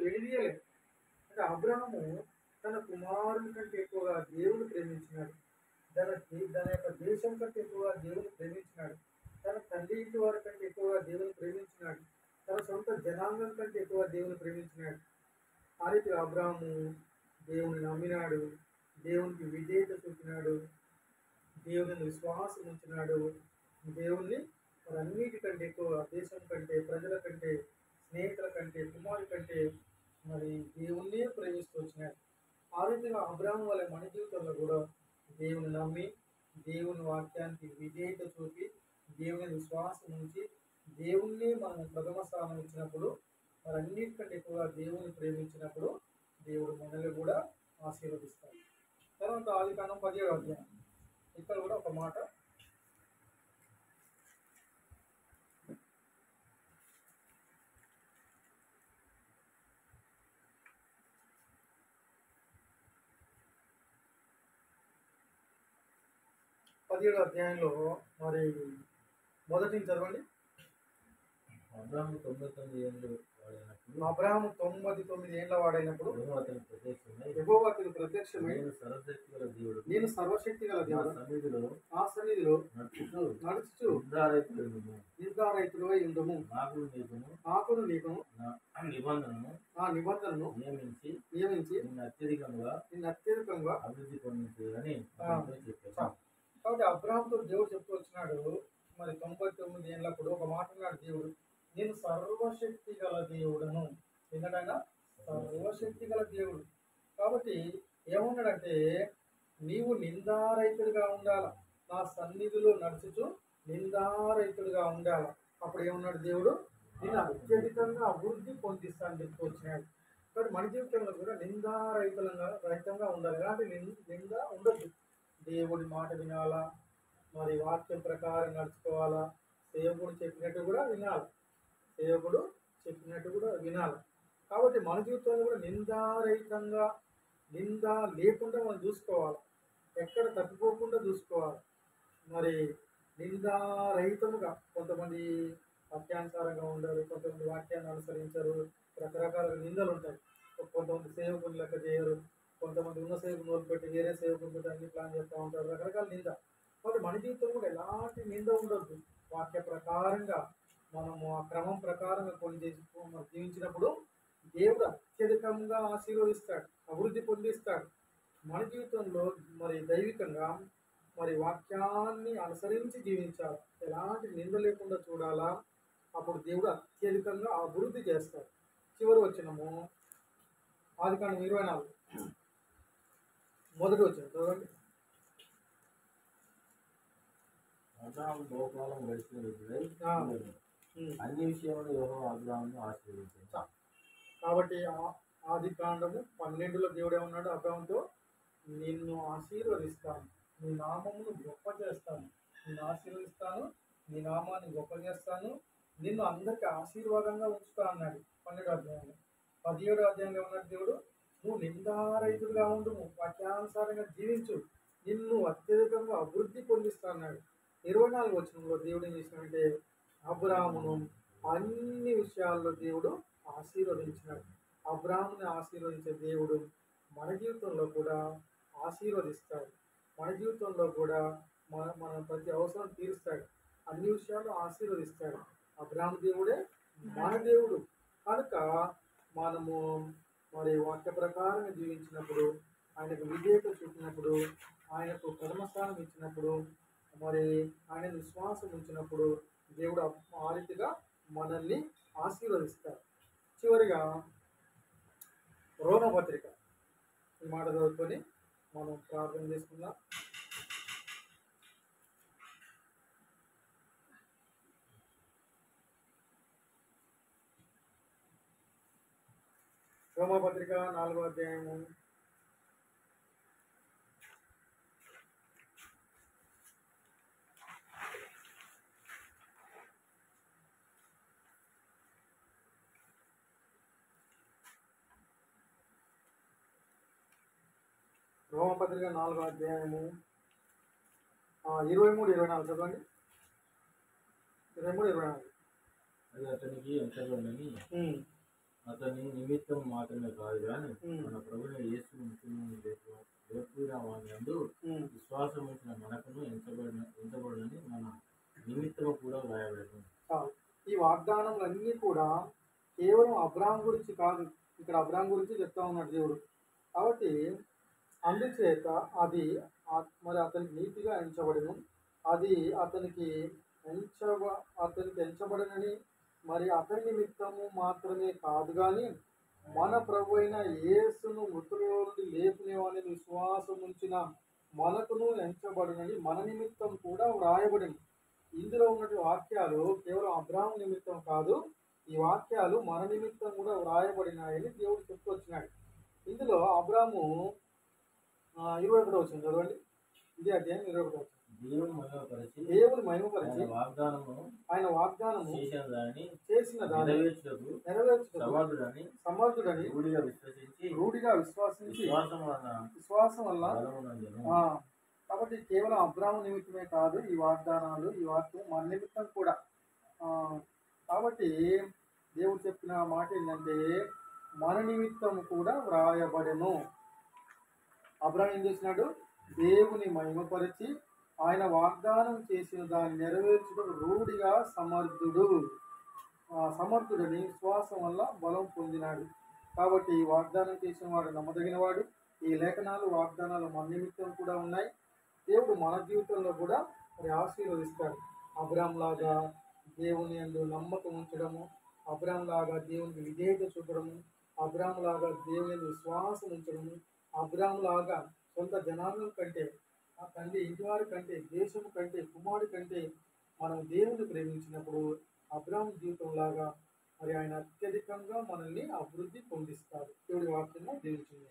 వెలిగియలేదు. అంటే అబ్రహాము తన కుమారుని కంటే ఎక్కువగా దేవుని ప్రేమించినాడు. తన యొక్క దేశం కంటే ఎక్కువగా దేవుని ప్రేమించినాడు. తన తల్లి ఇంటి వారి కంటే ఎక్కువగా దేవుని ప్రేమించినాడు. తన సొంత జనాంగం కంటే ఎక్కువగా దేవుని ప్రేమించినాడు. ఆ రీతిగా అబ్రహాము దేవుని నమ్మినాడు, దేవునికి విధేయత చూపినాడు, దేవుని విశ్వాసం ఉంచినాడు. దేవుణ్ణి మరి అన్నిటికంటే ఎక్కువ దేశం కంటే, ప్రజల కంటే, స్నేహితుల కంటే, కుమారుల కంటే మరి దేవుణ్ణే ప్రేమిస్తూ వచ్చినాడు. ఆ రీతిగా అబ్రహాము వల్ల మన జీవితంలో కూడా దేవుని నమ్మి, దేవుని వాక్యానికి విధేయత చూపి, దేవుని విశ్వాసం ఉంచి, దేవుణ్ణి మనం ప్రథమ స్థానం ఇచ్చినప్పుడు, మరి అన్నిటికంటే ఎక్కువగా దేవుని ప్రేమించినప్పుడు దేవుడు మనల్ని కూడా ఆశీర్వదిస్తాడు. తర్వాత ఆదికాండం 17వ అధ్యాయం, ఇక్కడ కూడా ఒక మాట, పదిహేడవ అధ్యాయంలో మరి మొదటి చదవండి. అబ్రహాము 99 ఏళ్ళు వాడైనప్పుడు, అబ్రహాము 99 ఏళ్ల వాడైనప్పుడు యెహోవా అతనికి ప్రత్యక్షమై నేను సర్వశక్తి గల దేవుడు, నేను సర్వశక్తి గల దేవుడు, ఆ సన్నిధిలో నడుచుచు నిర్ధారైతుడు ఉండుము, నాకును నీకును నా నిబంధనను నియమించి నిన్ను అత్యధికంగా అభివృద్ధి పొందించని చెప్పాను. కాబట్టి అబ్రహాముతో దేవుడు చెప్తూ వచ్చినాడు. మరి 99 ఏళ్ళప్పుడు ఒక మాట అన్నాడు దేవుడు, నేను సర్వశక్తి గల దేవుడను. ఎందుకంటే సర్వశక్తి గల దేవుడు. కాబట్టి ఏమన్నాడంటే, నీవు నిందారహితుడిగా ఉండాల, నా సన్నిధిలో నడుచుచు నిందారహితుడిగా ఉండాల. అప్పుడు ఏమన్నాడు దేవుడు, నేను అత్యధికంగా అభివృద్ధి పొందిస్తాను చెప్తూ వచ్చినాడు. కాబట్టి మన జీవితంలో కూడా రహితంగా ఉండాలి. ఎలాంటి నింద ఉండద్దు. దేవుడి మాట వినాలా, మరి వాక్యం ప్రకారం నడుచుకోవాలా, సేవకుడు చెప్పినట్టు కూడా వినాలి. కాబట్టి మన జీవితంలో కూడా నిందారహితంగా, నింద లేకుండా మనం చూసుకోవాలి, ఎక్కడ తప్పిపోకుండా చూసుకోవాలి. మరి నిందారహితముగా, కొంతమంది వాక్యానుసారంగా ఉండరు, కొంతమంది వాక్యాన్ని అనుసరించరు, రకరకాల నిందలు ఉంటాయి. కొంతమంది సేవకుని లెక్క చేయరు, కొంతమంది ఉన్న సేవకుని వదిలిపెట్టి వేరే సేవకుని అన్ని ప్లాన్ చేస్తూ ఉంటారు, రకరకాల నింద. కాబట్టి మన జీవితంలో కూడా ఎలాంటి నింద ఉండొద్దు. వాక్య ప్రకారంగా మనము ఆ క్రమం ప్రకారంగా జీవించినప్పుడు దేవుడు అత్యధికంగా ఆశీర్వదిస్తాడు, అభివృద్ధి పొందిస్తాడు. మన జీవితంలో మరి దైవికంగా మరి వాక్యాన్ని అనుసరించి జీవించాలి, ఎలాంటి నింద లేకుండా చూడాలా. అప్పుడు దేవుడు అత్యధికంగా అభివృద్ధి చేస్తాడు. చివరి వచనము ఆదికాండం 24 మొదటి వచనం చదవండి. అబ్రహాము బహుకాలం అన్ని విషయంలో యెహోవా అబ్రహామును ఆశీర్వదించాడు. కాబట్టి ఆదికాండము 12లో దేవుడు ఏమన్నాడు అబ్రహాముతో, నిన్ను ఆశీర్వదిస్తాను, నీ నామమును గొప్ప చేస్తాను, నిన్ను ఆశీర్వదిస్తాను, నీ నామాన్ని గొప్ప చేస్తాను, నిన్ను అందరికీ ఆశీర్వాదంగా ఉంచుతా అన్నాడు 12వ అధ్యాయంలో. 17వ అధ్యాయంలో ఉన్నాడు దేవుడు, నువ్వు నిందారహితుడిగా ఉండు, వాక్యానుసారంగా జీవించు, నిన్ను అత్యధికంగా అభివృద్ధి పొందిస్తా అన్నాడు. 24వ వచనంలో దేవుడు ఏం చేసినాడంటే, అబ్రహామును అన్ని విషయాల్లో దేవుడు ఆశీర్వదించినాడు. అబ్రహాముని ఆశీర్వదించే దేవుడు మన జీవితంలో కూడా ఆశీర్వదిస్తాడు. మన జీవితంలో కూడా మన ప్రతి అవసరం తీరుస్తాడు, అన్ని విషయాల్లో ఆశీర్వదిస్తాడు. అబ్రహాము దేవుడే మన దేవుడు. కనుక మనము మరి వాక్య ప్రకారంగా జీవించినప్పుడు, ఆయనకు విధేయత చూపినప్పుడు, ఆయనకు ప్రథమస్థానం ఇచ్చినప్పుడు, మరి ఆయన విశ్వాసం ఉంచినప్పుడు దేవుడు ఆ రీతిగా మనల్ని ఆశీర్వదిస్తాడు. చివరిగా రోమపత్రిక ఈ మాట చదువుకొని మనం ప్రార్థన చేసుకుందాం. రోమపత్రిక 4వ అధ్యాయము 4వ అధ్యాయము 23-24 చదవండి. 23-24. అది అతనికి ఎంతలోనని అతని నిమిత్తం మాత్రమే కాదు కానీ ఉమ్, మన ప్రభుని యేసు వాని యందు ఉమ్. విశ్వాసం ఉంచిన మనకును ఎంచబడినని మన నిమిత్తము కూడా వ్రాయబడను. చాలు. ఈ వాగ్దానములన్నీ కూడా కేవలం అబ్రాహం గురించి కాదు, ఇక్కడ అబ్రాహం గురించి చెప్తా ఉన్నాడు దేవుడు. కాబట్టి అందుచేత అది మరి అతనికి నీతిగా ఎంచబడను, అది అతనికి ఎంచబడనని మరి అతని నిమిత్తము మాత్రమే కాదు కానీ మన ప్రభు అయిన యేసును మృతుల నుండి లేపునేవని విశ్వాసం ఉంచిన మనకును ఎంచబడనని మన నిమిత్తం కూడా వ్రాయబడింది. ఇందులో ఉన్నటువంటి వాక్యాలు కేవలం అబ్రాహం నిమిత్తం కాదు, ఈ వాక్యాలు మన నిమిత్తం కూడా వ్రాయబడినాయని దేవుడు చెప్తూ వచ్చినాడు. ఇందులో అబ్రాహము 21వ వచనం చదవండి. ఇది అధ్యాయం 21వ వచనం. దేవుని మహిమపరిచి ఆయన వాగ్దానము చేసిన దాన్ని నెరవేర్చుటకు సమర్థుడని రూఢిగా విశ్వసించి విశ్వాసం వల్ల. కాబట్టి కేవలం అబ్రాహం నిమిత్తమే కాదు ఈ వాగ్దానాలు, ఈ వాక్యం మన నిమిత్తం కూడా. కాబట్టి దేవుడు చెప్పిన మాట ఏంటంటే మన నిమిత్తం కూడా వ్రాయబడెను. అబ్రాహం ఏం చేసినాడు? దేవుని మహిమపరిచి ఆయన వాగ్దానం చేసిన దాన్ని నెరవేర్చడం రూఢిగా సమర్థుడని విశ్వాసం వల్ల బలం పొందినాడు. కాబట్టి ఈ వాగ్దానం చేసిన వాడు నమ్మదగిన వాడు. ఈ లేఖనాలు వాగ్దానాలు మన నిమిత్తం కూడా ఉన్నాయి. దేవుడు మన జీవితంలో కూడా మరి ఆశీర్వదిస్తాడు. అబ్రాహం లాగా దేవుని యందు నమ్మకం ఉంచడము, అబ్రాహం లాగా దేవునికి విధేయత చూపడము, అబ్రాహం లాగా దేవుని యందు విశ్వాసం ఉంచడము, అబ్రాహం లాగా సొంత జనాంగం కంటే, ఆ తండ్రి ఇంటివారి కంటే, దేశం కంటే, కుమారుడి కంటే మనం దేవుని ప్రేమించినప్పుడు అబ్రాహం జీవితం లాగా మరి ఆయన అత్యధికంగా మనల్ని అభివృద్ధి పొందిస్తారు. దేవుడి వాక్యంలో దీవించింది.